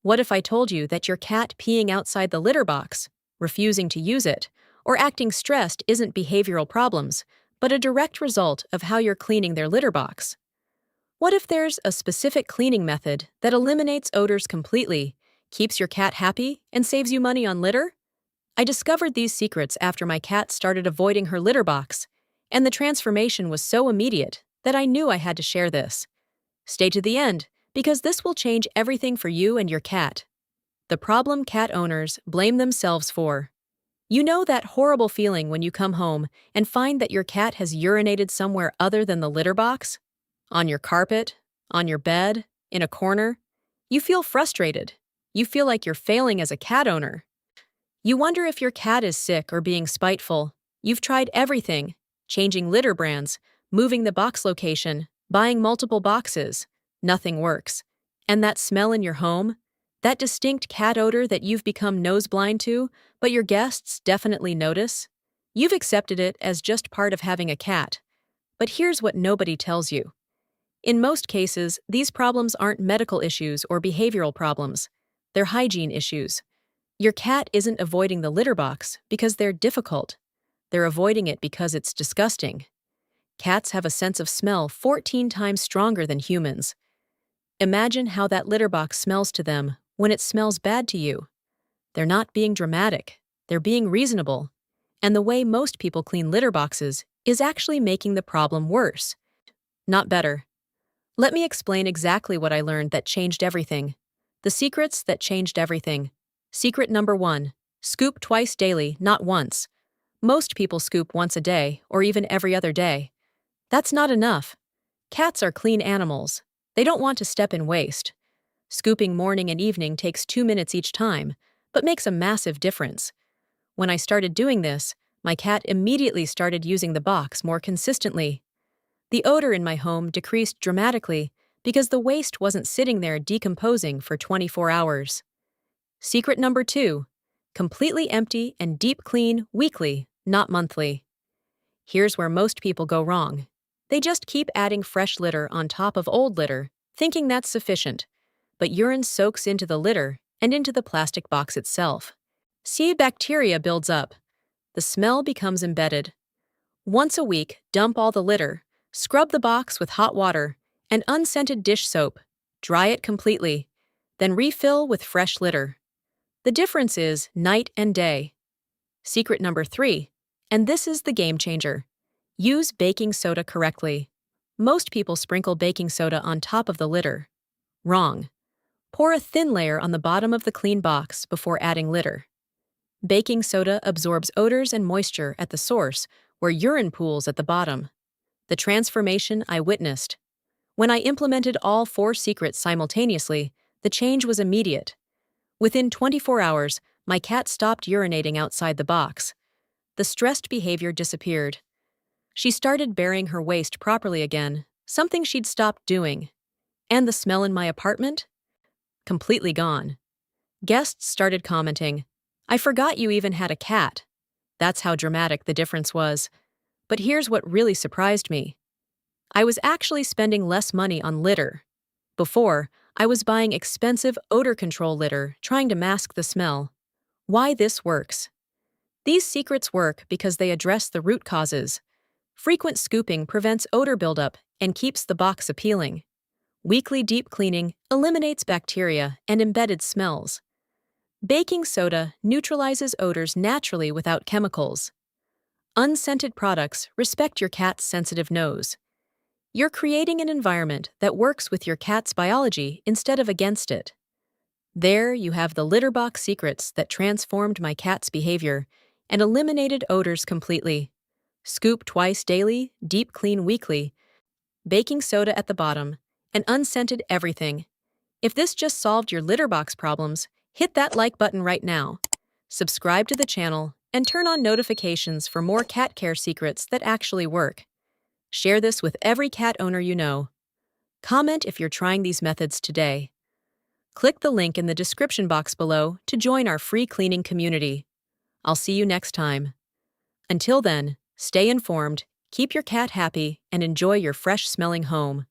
What if I told you that your cat peeing outside the litter box, refusing to use it, or acting stressed isn't behavioral problems, but a direct result of how you're cleaning their litter box? What if there's a specific cleaning method that eliminates odors completely, keeps your cat happy, and saves you money on litter? I discovered these secrets after my cat started avoiding her litter box, and the transformation was so immediate that I knew I had to share this. Stay to the end, because this will change everything for you and your cat. The problem cat owners blame themselves for. You know that horrible feeling when you come home and find that your cat has urinated somewhere other than the litter box? On your carpet, on your bed, in a corner? You feel frustrated. You feel like you're failing as a cat owner. You wonder if your cat is sick or being spiteful. You've tried everything, changing litter brands, moving the box location, buying multiple boxes. Nothing works. And that smell in your home? That distinct cat odor that you've become nose-blind to, but your guests definitely notice? You've accepted it as just part of having a cat. But here's what nobody tells you. In most cases, these problems aren't medical issues or behavioral problems. They're hygiene issues. Your cat isn't avoiding the litter box because they're difficult. They're avoiding it because it's disgusting. Cats have a sense of smell 14 times stronger than humans. Imagine how that litter box smells to them when it smells bad to you. They're not being dramatic. They're being reasonable. And the way most people clean litter boxes is actually making the problem worse, not better. Let me explain exactly what I learned that changed everything. The secrets that changed everything. Secret number 1. Scoop twice daily, not once. Most people scoop once a day or even every other day. That's not enough. Cats are clean animals. They don't want to step in waste. Scooping morning and evening takes 2 minutes each time, but makes a massive difference. When I started doing this, my cat immediately started using the box more consistently. The odor in my home decreased dramatically because the waste wasn't sitting there decomposing for 24 hours. Secret number 2. Completely empty and deep clean weekly, not monthly. Here's where most people go wrong. They just keep adding fresh litter on top of old litter, thinking that's sufficient. But urine soaks into the litter and into the plastic box itself. See, bacteria builds up. The smell becomes embedded. Once a week, dump all the litter, scrub the box with hot water and unscented dish soap, dry it completely, then refill with fresh litter. The difference is night and day. Secret number 3, and this is the game changer. Use baking soda correctly. Most people sprinkle baking soda on top of the litter. Wrong. Pour a thin layer on the bottom of the clean box before adding litter. Baking soda absorbs odors and moisture at the source, where urine pools at the bottom. The transformation I witnessed. When I implemented all 4 secrets simultaneously, the change was immediate. Within 24 hours, my cat stopped urinating outside the box. The stressed behavior disappeared. She started burying her waste properly again, something she'd stopped doing. And the smell in my apartment? Completely gone. Guests started commenting, "I forgot you even had a cat." That's how dramatic the difference was. But here's what really surprised me. I was actually spending less money on litter. Before, I was buying expensive odor control litter, trying to mask the smell. Why this works? These secrets work because they address the root causes. Frequent scooping prevents odor buildup and keeps the box appealing. Weekly deep cleaning eliminates bacteria and embedded smells. Baking soda neutralizes odors naturally without chemicals. Unscented products respect your cat's sensitive nose. You're creating an environment that works with your cat's biology instead of against it. There you have the litter box secrets that transformed my cat's behavior and eliminated odors completely. Scoop twice daily, deep clean weekly, baking soda at the bottom, and unscented everything. If this just solved your litter box problems, hit that like button right now. Subscribe to the channel and turn on notifications for more cat care secrets that actually work. Share this with every cat owner you know. Comment if you're trying these methods today. Click the link in the description box below to join our free cleaning community. I'll see you next time. Until then, stay informed, keep your cat happy, and enjoy your fresh-smelling home.